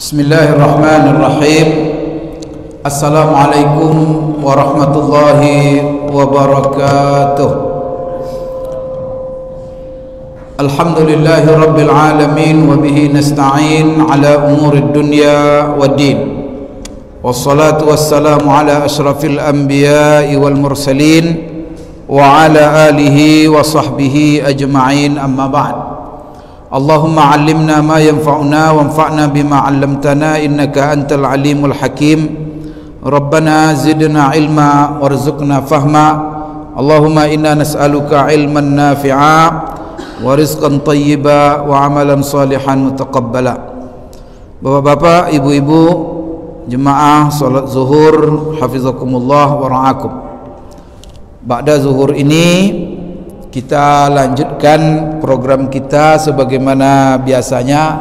Bismillahirrahmanirrahim. Assalamualaikum warahmatullahi wabarakatuh. Alhamdulillahi rabbil alamin wa bihi nasta'in ala umurid dunya waddin. Wassalatu wassalamu ala asyrafil anbiya'i wal mursalin wa ala alihi wa sahbihi ajma'in, amma ba'd. Allahumma 'allimna ma yanfa'una wanfa'na bima 'allamtana innaka antal alimul hakim. Rabbana zidna ilma warzuqna fahma. Allahumma inna nas'aluka ilman nafi'a wa rizqan thayyiba wa 'amalan salihan mutaqabbala. Bapak-bapak, ibu-ibu, jemaah salat zuhur hafizakumullah wa ra'akum. Ba'da zuhur ini kita lanjutkan program kita sebagaimana biasanya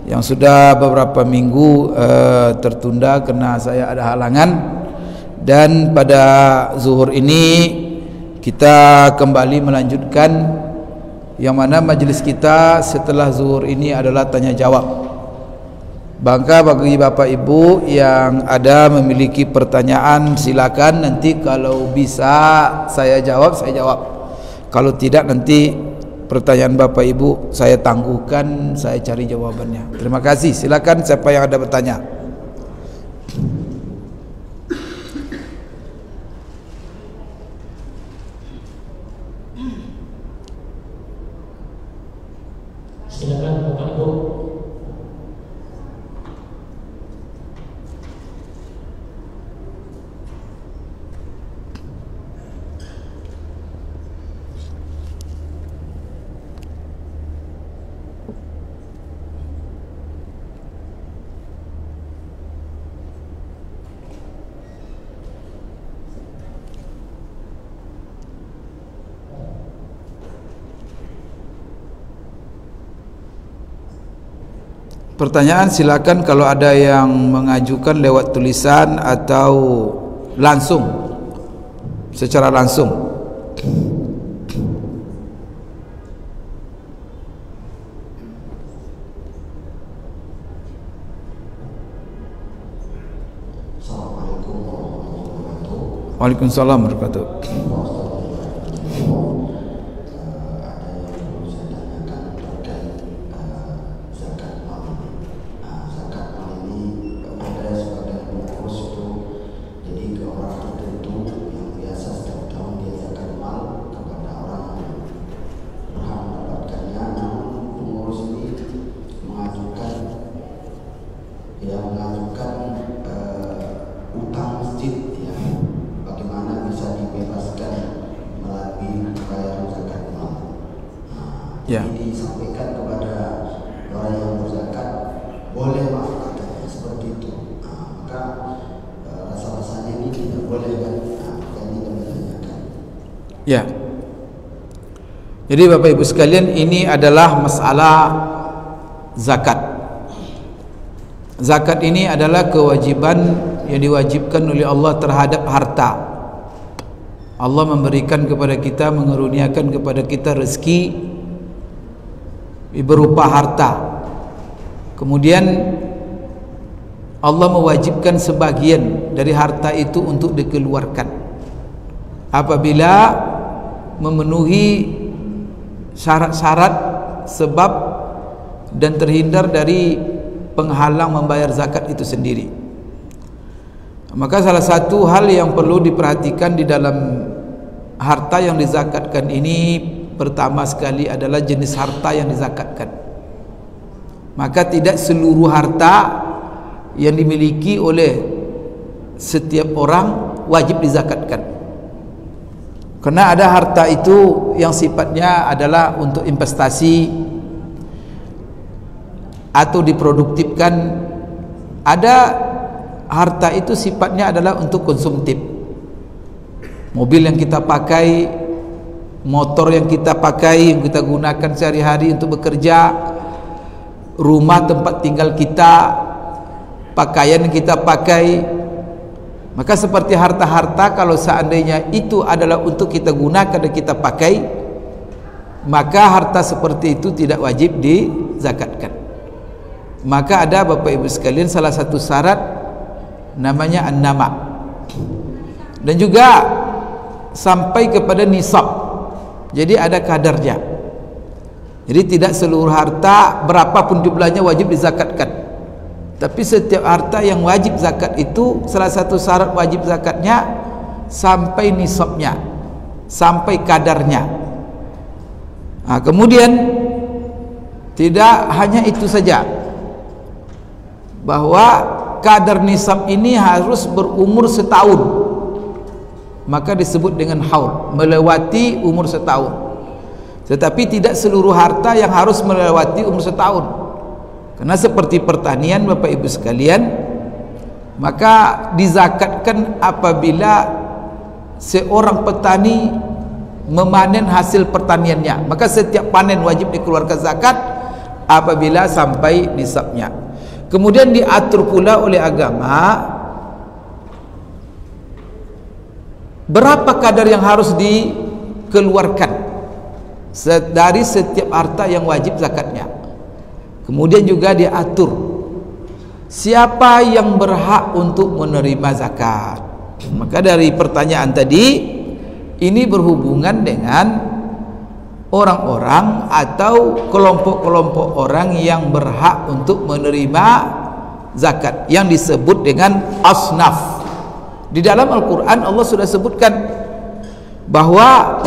yang sudah beberapa minggu tertunda karena saya ada halangan, dan pada zuhur ini kita kembali melanjutkan yang mana majelis kita setelah zuhur ini adalah tanya jawab. Bangka bagi bapak ibu yang ada memiliki pertanyaan, silakan, nanti kalau bisa saya jawab, saya jawab. Kalau tidak, nanti pertanyaan bapak ibu saya tangguhkan, saya cari jawabannya. Terima kasih. Silakan siapa yang ada bertanya. Silakan bapak ibu. Pertanyaan silakan, kalau ada yang mengajukan lewat tulisan atau langsung, secara langsung. Assalamualaikum warahmatullahi wabarakatuh. Waalaikumsalam warahmatullahi wabarakatuh. Utang masjid, ya, bagaimana bisa dibebaskan melalui pembayaran zakat mal. Ya. Ini disampaikan kepada orang yang berzakat, boleh Pak, katanya seperti itu. Maka rasa-rasanya ini tidak boleh kan? Maka ini kami tanyakan. Ya. Jadi bapak ibu sekalian, ini adalah masalah zakat. Zakat ini adalah kewajiban yang diwajibkan oleh Allah terhadap harta. Allah memberikan kepada kita, mengeruniakan kepada kita rezeki berupa harta. Kemudian Allah mewajibkan sebagian dari harta itu untuk dikeluarkan apabila memenuhi syarat-syarat sebab dan terhindar dari penghalang membayar zakat itu sendiri. Maka salah satu hal yang perlu diperhatikan di dalam harta yang dizakatkan ini, pertama sekali adalah jenis harta yang dizakatkan. Maka tidak seluruh harta yang dimiliki oleh setiap orang wajib dizakatkan. Karena ada harta itu yang sifatnya adalah untuk investasi atau diproduktifkan. Ada harta itu sifatnya adalah untuk konsumtif. Mobil yang kita pakai, motor yang kita pakai, yang kita gunakan sehari-hari untuk bekerja, rumah tempat tinggal kita, pakaian yang kita pakai. Maka seperti harta-harta, kalau seandainya itu adalah untuk kita gunakan dan kita pakai, maka harta seperti itu tidak wajib dizakatkan. maka ada Bapak Ibu sekalian salah satu syarat namanya an-nama, dan juga sampai kepada nisab. Jadi ada kadarnya. Jadi tidak seluruh harta berapapun jumlahnya wajib dizakatkan, tapi setiap harta yang wajib zakat itu salah satu syarat wajib zakatnya sampai nisabnya, sampai kadarnya. Kemudian tidak hanya itu saja, bahwa kadar nisab ini harus berumur setahun, maka disebut dengan haul, melewati umur setahun. Tetapi tidak seluruh harta yang harus melewati umur setahun, karena seperti pertanian Bapak Ibu sekalian, maka dizakatkan apabila seorang petani memanen hasil pertaniannya, maka setiap panen wajib dikeluarkan zakat apabila sampai nisabnya. Kemudian diatur pula oleh agama berapa kadar yang harus dikeluarkan dari setiap harta yang wajib zakatnya. Kemudian juga diatur siapa yang berhak untuk menerima zakat. Maka dari pertanyaan tadi, ini berhubungan dengan orang-orang atau kelompok-kelompok orang yang berhak untuk menerima zakat, yang disebut dengan asnaf. Di dalam Al-Quran Allah sudah sebutkan bahwa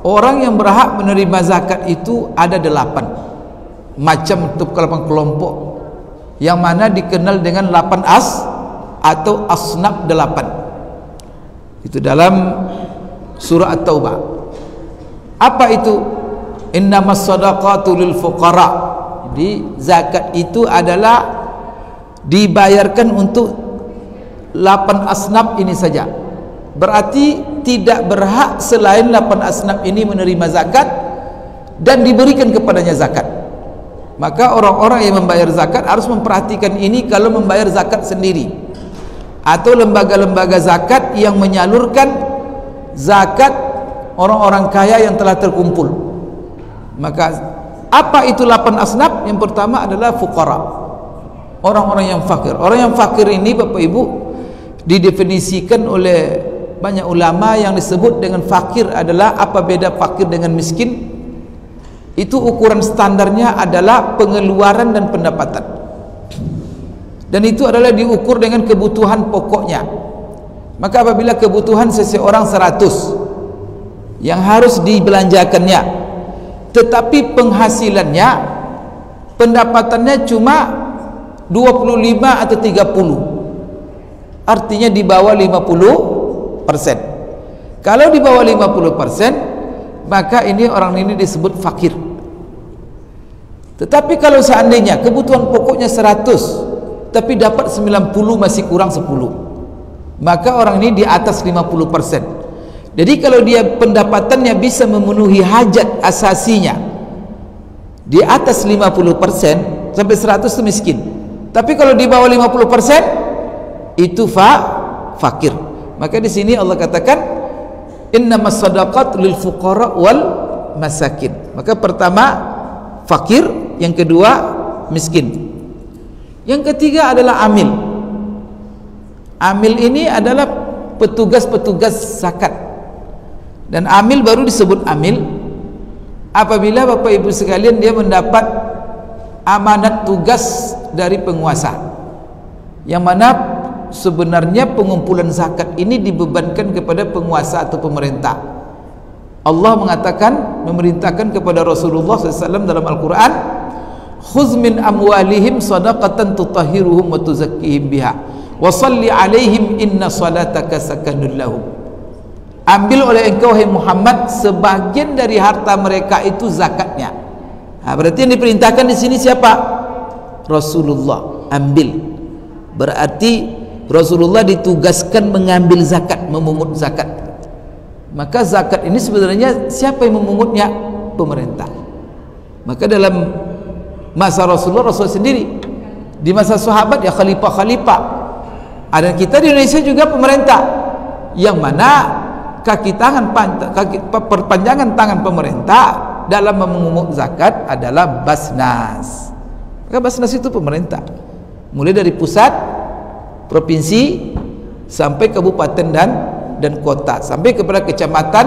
orang yang berhak menerima zakat itu ada 8 macam kelompok, yang mana dikenal dengan 8 atau asnaf 8. Itu dalam surah At-Taubah. Apa itu? Innamas sadaqatu lil fuqara. Jadi zakat itu adalah dibayarkan untuk 8 asnaf ini saja. Berarti tidak berhak selain 8 asnaf ini menerima zakat dan diberikan kepadanya zakat. Maka orang-orang yang membayar zakat harus memperhatikan ini kalau membayar zakat sendiri, atau lembaga-lembaga zakat yang menyalurkan zakat orang-orang kaya yang telah terkumpul. Maka apa itu 8 asnaf? Yang pertama adalah fuqara, orang-orang yang fakir. Orang yang fakir ini Bapak Ibu didefinisikan oleh banyak ulama, yang disebut dengan fakir adalah, apa beda fakir dengan miskin? Itu ukuran standarnya adalah pengeluaran dan pendapatan, dan itu adalah diukur dengan kebutuhan pokoknya. Maka apabila kebutuhan seseorang 100 yang harus dibelanjakannya, tetapi penghasilannya, pendapatannya cuma 25 atau 30, artinya di bawah 50%. Kalau di bawah 50%, maka ini orang ini disebut fakir. Tetapi kalau seandainya kebutuhan pokoknya 100 tapi dapat 90, masih kurang 10, maka orang ini di atas 50%. Jadi kalau dia pendapatannya bisa memenuhi hajat asasinya di atas 50%, sampai 100 itu miskin. Tapi kalau di bawah 50% itu fakir. Maka di sini Allah katakan innamas sadaqat lil fuqara wal masakin. Maka pertama fakir, yang kedua miskin, yang ketiga adalah amil. Amil ini adalah petugas-petugas zakat. Dan amil baru disebut amil apabila Bapak Ibu sekalian dia mendapat amanat tugas dari penguasa, yang mana sebenarnya pengumpulan zakat ini dibebankan kepada penguasa atau pemerintah. Allah mengatakan, memerintahkan kepada Rasulullah SAW dalam Al-Quran, khudz min amwalihim sadaqatan tutahhiruhum wa tuzakkihim biha wa salli alaihim inna salataka sakanun lahum. Ambil oleh engkau hai Muhammad sebagian dari harta mereka itu zakatnya. Berarti yang diperintahkan di sini siapa? Rasulullah. Ambil, berarti Rasulullah ditugaskan mengambil zakat, memungut zakat. Maka zakat ini sebenarnya siapa yang memungutnya? Pemerintah. Maka dalam masa Rasulullah sendiri, di masa sahabat ya khalifah-khalifah. Ada kita di Indonesia juga pemerintah, yang mana perpanjangan tangan pemerintah dalam memungut zakat adalah Basnas. Maka Basnas itu pemerintah, mulai dari pusat, provinsi, sampai kabupaten dan kota, sampai kepada kecamatan,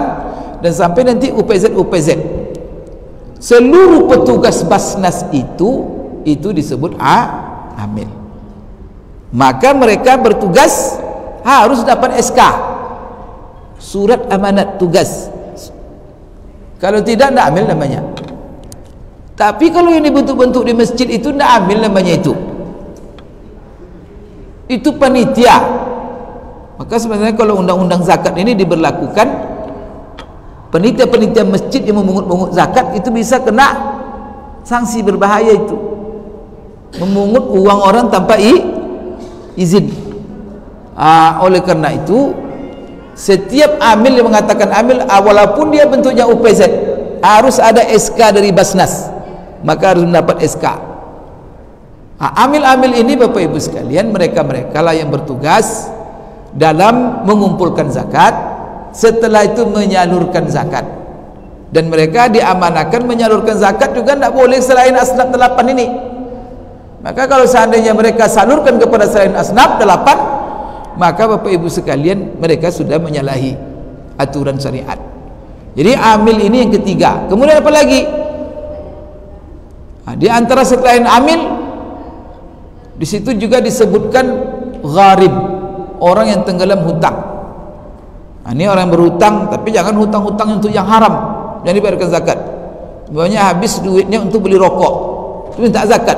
dan sampai nanti UPZ. Seluruh petugas Basnas itu disebut amil. Maka mereka bertugas harus dapat SK, surat amanat tugas. Kalau tidak amil namanya. Tapi kalau yang dibentuk-bentuk di masjid itu tidak amil namanya, itu panitia. Maka sebenarnya kalau undang-undang zakat ini diberlakukan, panitia-panitia masjid yang memungut zakat itu bisa kena sanksi berbahaya, itu memungut uang orang tanpa izin. Oleh karena itu, setiap amil yang mengatakan amil, walaupun dia bentuknya UPZ, harus ada SK dari Basnas, maka harus mendapat SK. Amil-amil ini Bapak Ibu sekalian, mereka lah yang bertugas dalam mengumpulkan zakat, setelah itu menyalurkan zakat, dan mereka diamanahkan menyalurkan zakat juga tidak boleh selain asnaf 8 ini. Maka kalau seandainya mereka salurkan kepada selain asnaf 8, maka Bapak Ibu sekalian, mereka sudah menyalahi aturan syariat. Jadi amil ini yang ketiga. Kemudian apa lagi? Di antara selain amil, di situ juga disebutkan gharib, orang yang tenggelam hutang. Ini orang yang berhutang, tapi jangan hutang-hutang untuk yang haram, jangan dibayarkan zakat. Banyak habis duitnya untuk beli rokok, itu minta zakat.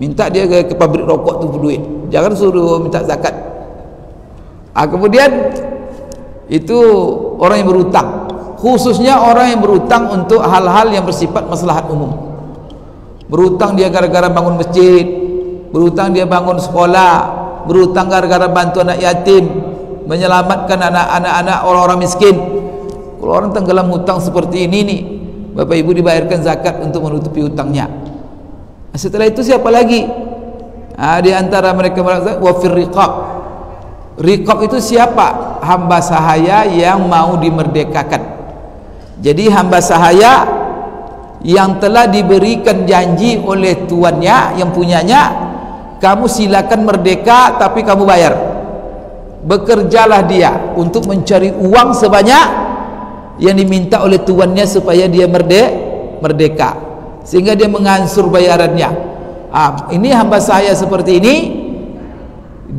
Minta dia ke pabrik rokok tu duit, jangan suruh minta zakat. Kemudian itu orang yang berhutang, khususnya orang yang berhutang untuk hal-hal yang bersifat maslahat umum. Berhutang dia gara-gara bangun masjid, berhutang dia bangun sekolah, berhutang gara-gara bantu anak yatim, menyelamatkan anak-anak orang-orang miskin. Kalau orang tenggelam hutang seperti ini nih, Bapak Ibu dibayarkan zakat untuk menutupi hutangnya. Setelah itu siapa lagi? Di antara mereka wafir riqab. Riqab itu siapa? Hamba sahaya yang mau dimerdekakan. Jadi hamba sahaya yang telah diberikan janji oleh tuannya yang punyanya, kamu silakan merdeka tapi kamu bayar. Bekerjalah dia untuk mencari uang sebanyak yang diminta oleh tuannya supaya dia merdeka, sehingga dia mengansur bayarannya. Ini hamba saya seperti ini,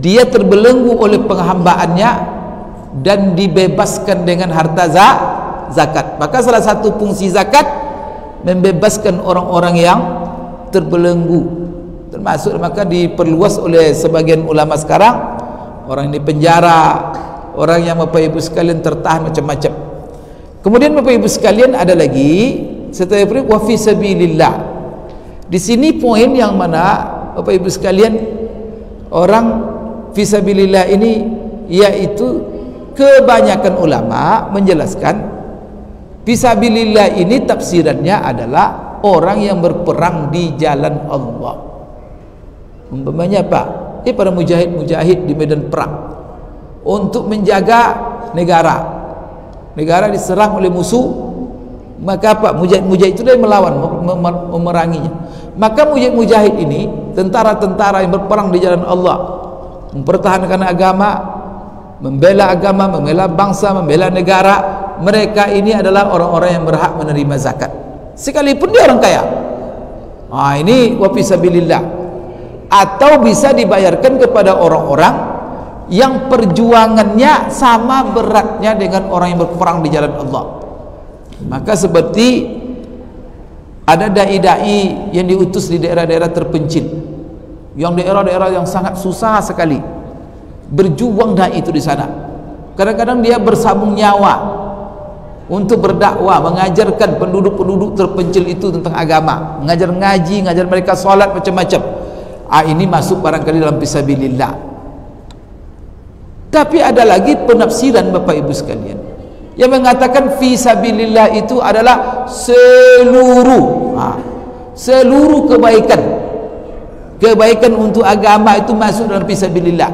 dia terbelenggu oleh penghambaannya dan dibebaskan dengan harta zakat. Maka salah satu fungsi zakat membebaskan orang-orang yang terbelenggu, termasuk maka diperluas oleh sebagian ulama sekarang, orang di penjara, orang yang Bapak Ibu sekalian tertahan macam-macam. Kemudian Bapak Ibu sekalian ada lagi setelah itu wa fi sabilillah. Di sini poin yang mana Bapak Ibu sekalian, orang fi sabilillah ini yaitu kebanyakan ulama menjelaskan fisabilillah ini tafsirannya adalah orang yang berperang di jalan Allah. Umpamanya apa? Para mujahid-mujahid di medan perang untuk menjaga negara. Negara diserang oleh musuh, maka apa? Mujahid-mujahid itu dia melawan, memeranginya. Maka mujahid-mujahid ini tentara-tentara yang berperang di jalan Allah, mempertahankan agama, membela bangsa, membela negara. Mereka ini adalah orang-orang yang berhak menerima zakat, sekalipun dia orang kaya. Ini wa fisabilillah. Atau bisa dibayarkan kepada orang-orang yang perjuangannya sama beratnya dengan orang yang berperang di jalan Allah. Maka seperti ada dai-dai yang diutus di daerah-daerah terpencil, yang daerah-daerah yang sangat susah sekali, berjuang dai itu di sana. Kadang-kadang dia bersabung nyawa untuk berdakwah, mengajarkan penduduk-penduduk terpencil itu tentang agama, mengajar ngaji, mengajar mereka solat macam-macam. Ini masuk barangkali dalam fisabilillah. Tapi ada lagi penafsiran Bapak Ibu sekalian yang mengatakan fisabilillah itu adalah seluruh kebaikan untuk agama itu masuk dalam fisabilillah.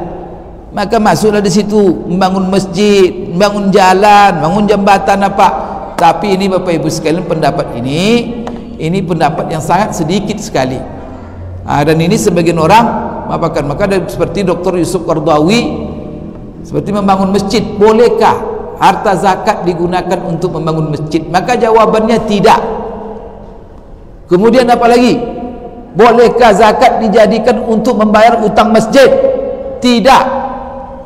Maka masuklah di situ membangun masjid, membangun jalan, membangun jambatan apa. Tapi ini Bapak Ibu sekalian, pendapat ini pendapat yang sangat sedikit sekali. Dan ini sebagian orang maafkan, maka ada seperti Dr. Yusuf Qardawi seperti membangun masjid. Bolehkah harta zakat digunakan untuk membangun masjid? Maka jawabannya tidak. Kemudian apa lagi? Bolehkah zakat dijadikan untuk membayar utang masjid? Tidak.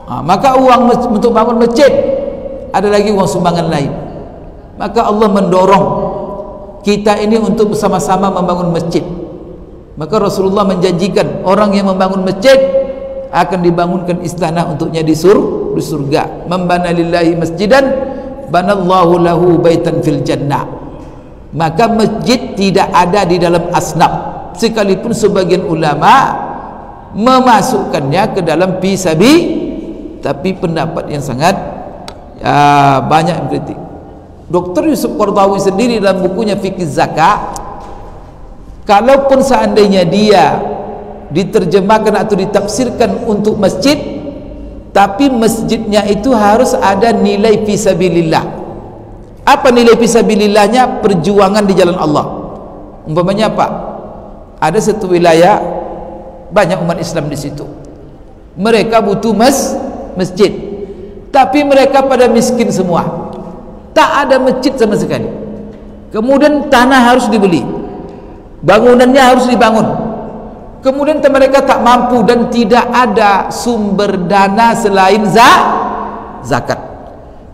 Maka uang untuk bangun masjid, ada lagi uang sumbangan lain. Maka Allah mendorong kita ini untuk bersama-sama membangun masjid. Maka Rasulullah menjanjikan orang yang membangun masjid akan dibangunkan istana untuknya di surga. Man bana lillahi masjidan banallahu lahu baitan fil jannah. Maka masjid tidak ada di dalam asnaf, sekalipun sebagian ulama memasukkannya ke dalam fisabi, tapi pendapat yang sangat banyak yang kritik. Dr. Yusuf Qardawi sendiri dalam bukunya Fikih Zakat, kalaupun seandainya dia diterjemahkan atau ditafsirkan untuk masjid, tapi masjidnya itu harus ada nilai fisabilillah. Apa nilai fisabilillahnya? Perjuangan di jalan Allah. Umpamanya apa? Ada satu wilayah banyak umat Islam di situ, mereka butuh masjid, tapi mereka pada miskin semua, tak ada masjid sama sekali. Kemudian tanah harus dibeli, bangunannya harus dibangun. Kemudian mereka tak mampu dan tidak ada sumber dana selain zakat.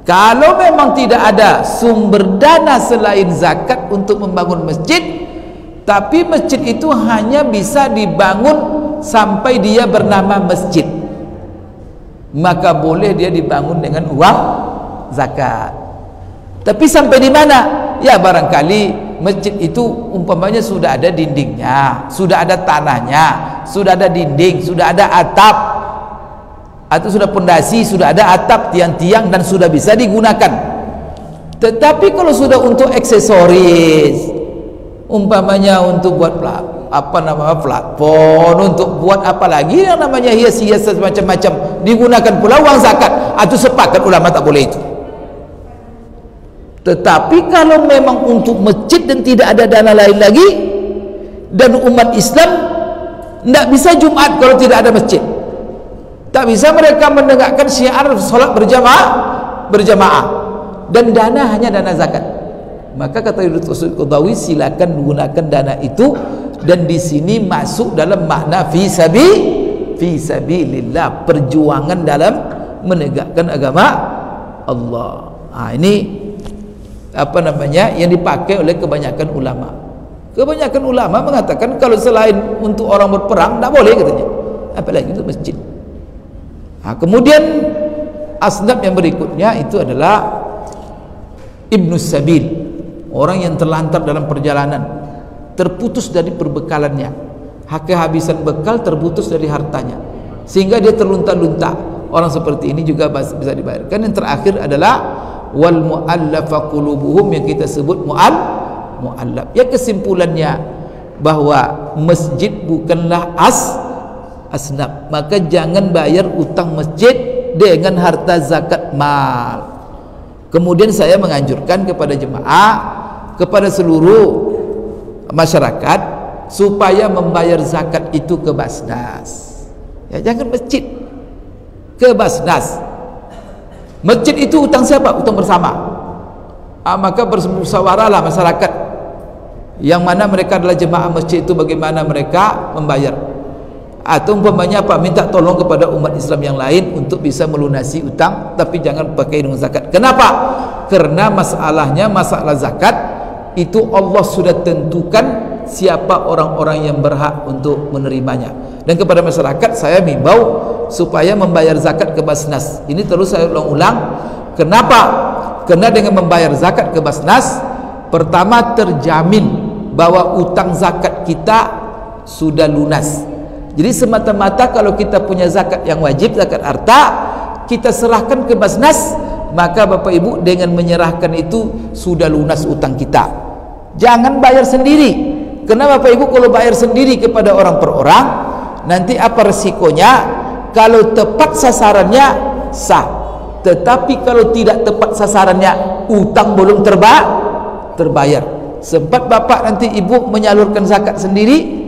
Kalau memang tidak ada sumber dana selain zakat untuk membangun masjid, tapi masjid itu hanya bisa dibangun sampai dia bernama masjid, maka boleh dia dibangun dengan uang zakat. Tapi sampai di mana? Ya barangkali masjid itu umpamanya sudah ada dindingnya, sudah ada tanahnya, sudah ada dinding, sudah ada atap, atau sudah pondasi, sudah ada atap, tiang-tiang, dan sudah bisa digunakan. Tetapi kalau sudah untuk aksesoris, umpamanya untuk buat platform, untuk buat apa lagi yang namanya hias-hias macam-macam, digunakan pula uang zakat, atau sepakat ulama tak boleh itu. Tetapi kalau memang untuk masjid dan tidak ada dana lain lagi, dan umat Islam tidak bisa Jumat kalau tidak ada masjid, tak bisa mereka menegakkan syiar solat berjamaah, dan dana hanya dana zakat, maka kata Yusuf Qardawi, silakan gunakan dana itu, dan di sini masuk dalam makna fisabilillah, perjuangan dalam menegakkan agama Allah. Ini apa namanya yang dipakai oleh kebanyakan ulama. Kebanyakan ulama mengatakan kalau selain untuk orang berperang tak boleh katanya, apalagi untuk masjid. Kemudian asnaf yang berikutnya itu adalah Ibnu Sabil, orang yang terlantar dalam perjalanan, terputus dari perbekalannya, kehabisan bekal, terputus dari hartanya, sehingga dia terlunta-lunta. Orang seperti ini juga bisa dibayarkan. Yang terakhir adalah wal mu'allafa qulubuhum, yang kita sebut mu'allaf. Ya, kesimpulannya bahwa masjid bukanlah asnaf, maka jangan bayar utang masjid dengan harta zakat mal. Kemudian saya menganjurkan kepada jemaah, kepada seluruh masyarakat, supaya membayar zakat itu ke Basnas. Ya, jangan masjid, ke Basnas. Masjid itu utang siapa? Utang bersama. Maka bermusyawarahlah masyarakat yang mana mereka adalah jemaah masjid itu, bagaimana mereka membayar. Atau umpamanya apa? Minta tolong kepada umat Islam yang lain untuk bisa melunasi utang, tapi jangan pakai dengan zakat. Kenapa? Karena masalah zakat itu Allah sudah tentukan siapa orang-orang yang berhak untuk menerimanya. Dan kepada masyarakat saya himbau supaya membayar zakat ke Basnas. Ini terus saya ulang-ulang. Kenapa? Karena dengan membayar zakat ke Basnas, pertama terjamin bahwa utang zakat kita sudah lunas. Jadi semata-mata kalau kita punya zakat yang wajib, zakat harta, kita serahkan ke Basnas, maka Bapak Ibu dengan menyerahkan itu sudah lunas utang kita. Jangan bayar sendiri. Karena Bapak Ibu kalau bayar sendiri kepada orang per orang, nanti apa resikonya? Kalau tepat sasarannya sah, tetapi kalau tidak tepat sasarannya, utang belum terbayar. Sempat bapak nanti ibu menyalurkan zakat sendiri,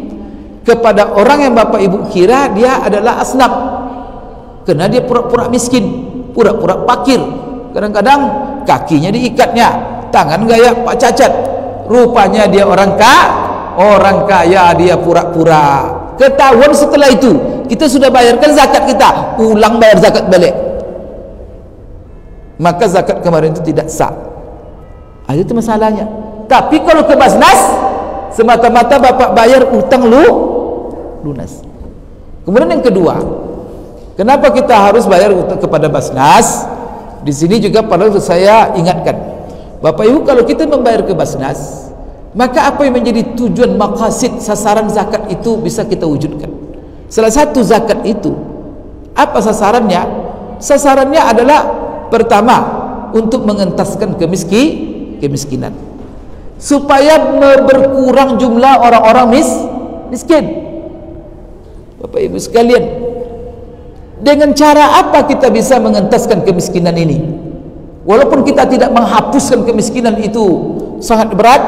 kepada orang yang Bapak Ibu kira dia adalah asnaf, karena dia pura-pura miskin, pura-pura fakir. Kadang-kadang kakinya diikatnya, tangan gaya Pak Cacat, rupanya dia orang kaya, dia pura-pura. Ketahuan setelah itu kita sudah bayarkan zakat, kita ulang bayar zakat balik, maka zakat kemarin itu tidak sah. Itu masalahnya. Tapi kalau ke Basnas, semata-mata Bapak bayar utang lunas. Kemudian yang kedua, kenapa kita harus bayar utang kepada Basnas? Di sini juga perlu saya ingatkan, Bapak Ibu, kalau kita membayar ke Basnas, maka apa yang menjadi tujuan, maqasid, sasaran zakat itu bisa kita wujudkan. Salah satu zakat itu, apa sasarannya? Sasarannya adalah pertama, untuk mengentaskan kemiskinan, supaya berkurang jumlah orang-orang miskin. Bapak Ibu sekalian, dengan cara apa kita bisa mengentaskan kemiskinan ini? Walaupun kita tidak menghapuskan kemiskinan itu sangat berat,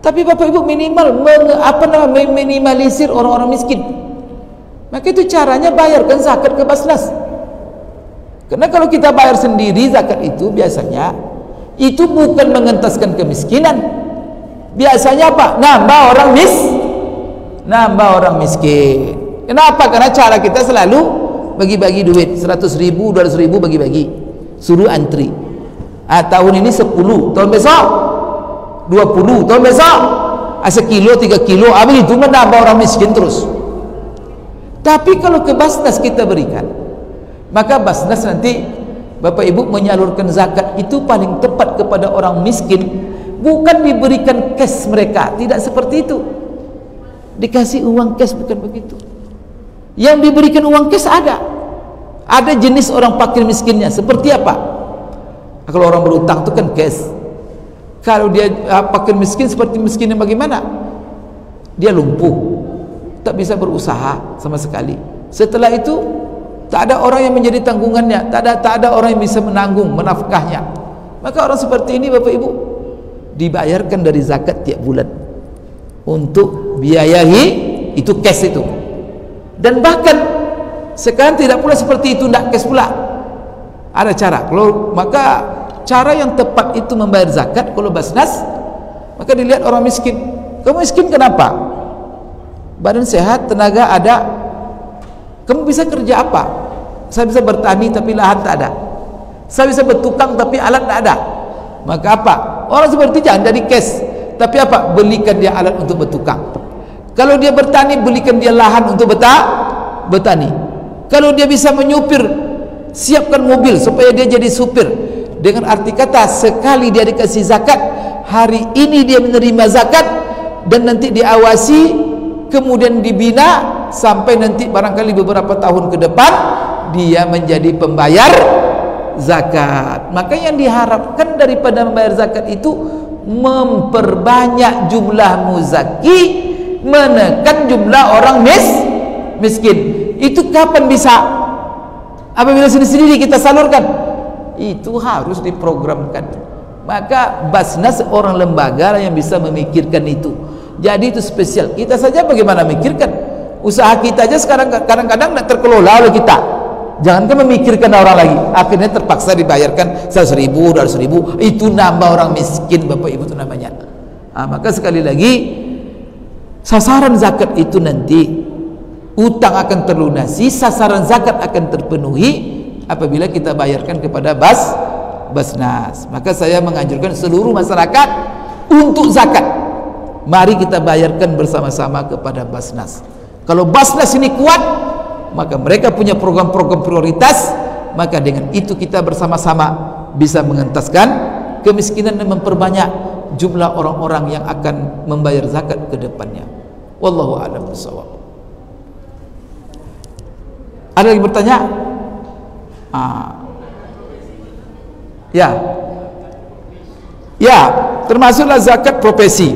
tapi Bapak Ibu minimal meminimalisir orang-orang miskin. Maka itu caranya bayarkan zakat ke Basnas. Karena kalau kita bayar sendiri zakat itu, biasanya itu bukan mengentaskan kemiskinan, biasanya apa? Nambah orang miskin. Kenapa? Karena cara kita selalu bagi-bagi duit, 100.000, 200.000 bagi-bagi, suruh antri. Tahun ini 10, tahun besok 20, tahun besok sekilo, 3 kilo, itu menambah orang miskin terus. Tapi kalau ke Basnas kita berikan, maka Basnas nanti Bapak Ibu menyalurkan zakat itu paling tepat kepada orang miskin, bukan diberikan cash mereka, tidak seperti itu. Dikasih uang cash, bukan begitu. Yang diberikan uang cash ada jenis orang fakir miskinnya. Seperti apa? Kalau orang berutang itu kan cash. Kalau dia fakir miskin, seperti miskin yang bagaimana? Dia lumpuh, tak bisa berusaha sama sekali. Setelah itu tak ada orang yang menjadi tanggungannya, tak ada orang yang bisa menanggung, menafkahnya. Maka orang seperti ini Bapak Ibu dibayarkan dari zakat tiap bulan untuk biayahi itu cash itu. Dan bahkan sekarang tidak pula seperti itu, tidak cash pula. Ada cara. Maka cara yang tepat itu membayar zakat kalau Basnas, maka dilihat orang miskin. Kamu miskin kenapa? Badan sehat, tenaga ada. Kamu bisa kerja apa? Saya bisa bertani tapi lahan tak ada. Saya bisa bertukang tapi alat tak ada. Maka apa? Orang seperti jangan dari cash, tapi apa? Belikan dia alat untuk bertukang. Kalau dia bertani, belikan dia lahan untuk bertani. Kalau dia bisa menyupir, siapkan mobil supaya dia jadi supir. Dengan arti kata, sekali dia dikasih zakat, hari ini dia menerima zakat, dan nanti diawasi, kemudian dibina sampai nanti barangkali beberapa tahun ke depan dia menjadi pembayar zakat. Maka yang diharapkan daripada membayar zakat itu memperbanyak jumlah muzaki, menekan jumlah orang miskin. Itu kapan bisa? Apabila sendiri-sendiri kita salurkan, itu harus diprogramkan. Maka Basnas orang lembaga yang bisa memikirkan itu. Jadi itu spesial. Kita saja bagaimana memikirkan? Usaha kita aja sekarang kadang-kadang tidak terkelola oleh kita. Jangankan memikirkan orang lagi, akhirnya terpaksa dibayarkan 100.000, 200.000. Itu nambah orang miskin, Bapak Ibu, itu namanya. Maka sekali lagi, sasaran zakat itu nanti utang akan terlunasi, sasaran zakat akan terpenuhi apabila kita bayarkan kepada Basnas. Maka saya menganjurkan seluruh masyarakat untuk zakat, mari kita bayarkan bersama-sama kepada Basnas. Kalau Basnas ini kuat, maka mereka punya program-program prioritas, maka dengan itu kita bersama-sama bisa mengentaskan kemiskinan dan memperbanyak jumlah orang-orang yang akan membayar zakat ke depannya. Wallahu a'lam bishawab. Ada lagi bertanya? Ya, termasuklah zakat profesi.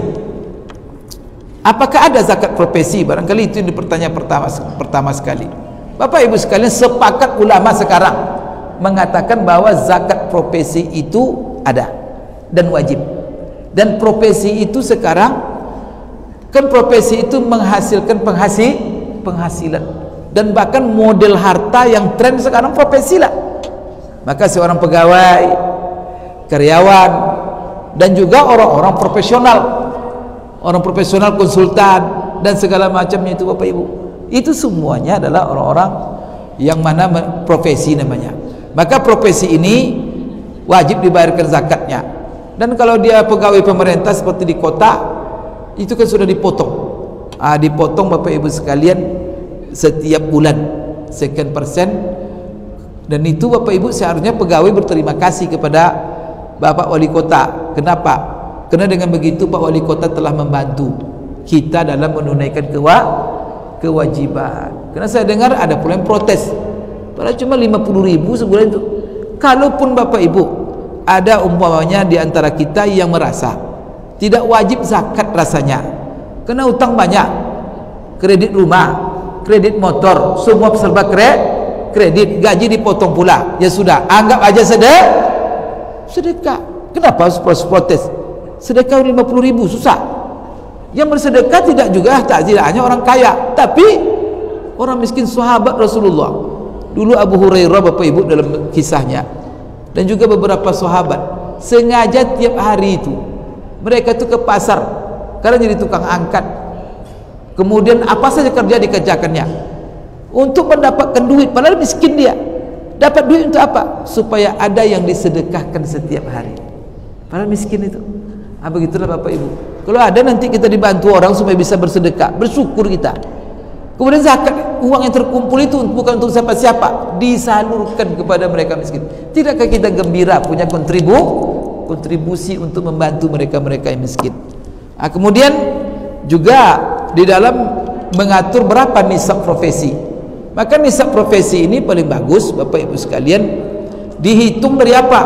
Apakah ada zakat profesi? Barangkali itu yang dipertanya pertama sekali. Bapak Ibu sekalian, sepakat ulama sekarang mengatakan bahwa zakat profesi itu ada dan wajib. Dan profesi itu sekarang Kan profesi itu menghasilkan penghasilan, dan bahkan model harta yang tren sekarang profesi lah. Maka seorang pegawai, karyawan, dan juga orang-orang profesional, konsultan dan segala macamnya itu Bapak Ibu, itu semuanya adalah orang-orang yang mana profesi namanya. Maka profesi ini wajib dibayarkan zakatnya. Dan kalau dia pegawai pemerintah seperti di kota, itu kan sudah dipotong. Dipotong Bapak Ibu sekalian setiap bulan sekian persen. Dan itu Bapak Ibu seharusnya pegawai berterima kasih kepada Bapak Wali Kota. Kenapa? Karena dengan begitu Pak Wali Kota telah membantu kita dalam menunaikan kewajiban. Karena saya dengar ada pula yang protes, padahal cuma 50.000 sebulan itu. Kalaupun Bapak Ibu ada umpamanya di antara kita yang merasa tidak wajib zakat rasanya, kena utang banyak, kredit rumah, kredit motor, semua serba kredit, gaji dipotong pula, ya sudah, anggap aja sedekah. Kenapa harus protes? Sedekah 50.000 susah. Yang bersedekah tidak hanya orang kaya, tapi orang miskin. Sahabat Rasulullah dulu, Abu Hurairah Bapak Ibu dalam kisahnya, dan juga beberapa sahabat sengaja tiap hari itu mereka itu ke pasar karena jadi tukang angkat, kemudian apa saja kerja dikerjakannya untuk mendapatkan duit, padahal miskin dia. Dapat duit untuk apa? Supaya ada yang disedekahkan setiap hari, padahal miskin itu. Begitulah Bapak Ibu, kalau ada nanti kita dibantu orang supaya bisa bersedekah, bersyukur kita. Kemudian zakat, uang yang terkumpul itu bukan untuk siapa-siapa, disalurkan kepada mereka miskin. Tidakkah kita gembira punya kontribusi untuk membantu mereka-mereka yang miskin? Kemudian juga di dalam mengatur berapa nisab profesi. Maka nisab profesi ini paling bagus Bapak Ibu sekalian dihitung dari apa?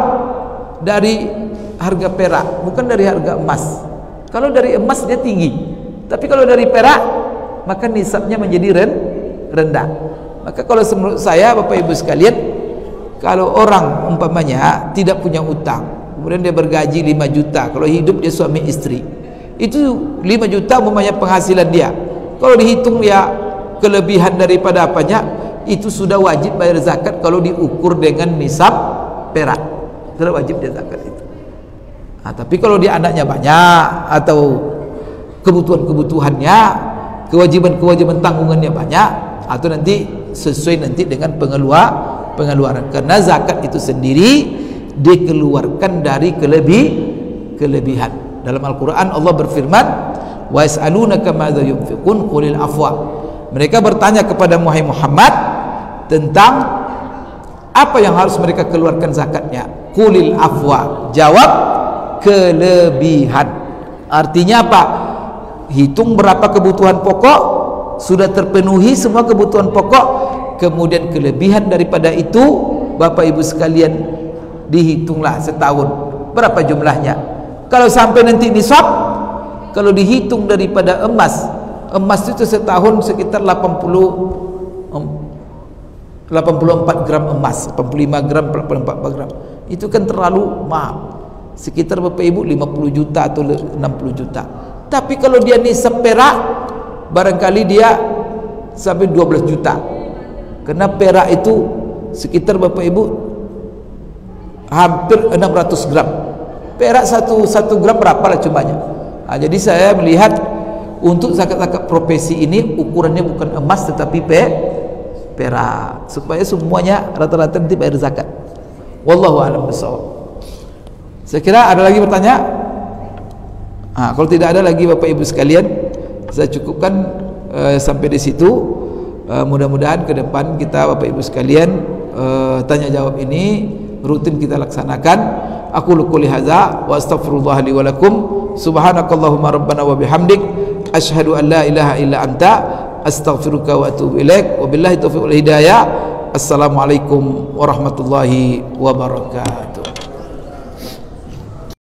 Dari harga perak, bukan dari harga emas. Kalau dari emas dia tinggi, tapi kalau dari perak maka nisabnya menjadi rendah. Maka kalau menurut saya Bapak Ibu sekalian, kalau orang umpamanya tidak punya utang, kemudian dia bergaji 5 juta, kalau hidup dia suami istri, itu 5 juta umpamanya penghasilan dia, kalau dihitung ya kelebihan daripada apanya, itu sudah wajib bayar zakat. Kalau diukur dengan nisab perak, sudah wajib dia zakat itu. Tapi kalau dia anaknya banyak atau kebutuhan-kebutuhannya, kewajiban-kewajiban tanggungannya banyak, atau nanti sesuai nanti dengan pengeluaran. Karena zakat itu sendiri dikeluarkan dari kelebihan. Dalam Al-Quran Allah berfirman, wa yas'alunaka madza yunfiqun qulil afwa. Mereka bertanya kepada Muhammad tentang apa yang harus mereka keluarkan zakatnya. Qulil afwa, jawab kelebihan. Artinya apa? Hitung berapa kebutuhan pokok, sudah terpenuhi semua kebutuhan pokok, kemudian kelebihan daripada itu Bapak Ibu sekalian dihitunglah setahun berapa jumlahnya. Kalau sampai nanti nisab, kalau dihitung daripada emas itu setahun sekitar 84 gram emas, 85 gram, 84 gram, itu kan terlalu mahal, sekitar Bapak Ibu 50 juta atau 60 juta. Tapi kalau dia nisab perak, barangkali dia sampai 12 juta, karena perak itu sekitar Bapak Ibu hampir 600 gram. Perak satu gram berapa lah cumanya. Jadi saya melihat untuk zakat-zakat profesi ini ukurannya bukan emas tetapi perak, supaya semuanya rata-rata nanti bayar zakat. Wallahu a'lam bishawab. Saya kira ada lagi pertanyaan. Kalau tidak ada lagi Bapak Ibu sekalian, saya cukupkan sampai di situ. Mudah-mudahan ke depan kita Bapak Ibu sekalian tanya jawab ini rutin kita laksanakan. Aku qouli hadza wa astaghfirullah li wa lakum. Subhanakallahumma rabbana wa bihamdik asyhadu an la ilaha illa anta astaghfiruka wa atubu ilaik. Wabillahi taufiq wal hidayah. Assalamualaikum warahmatullahi wabarakatuh.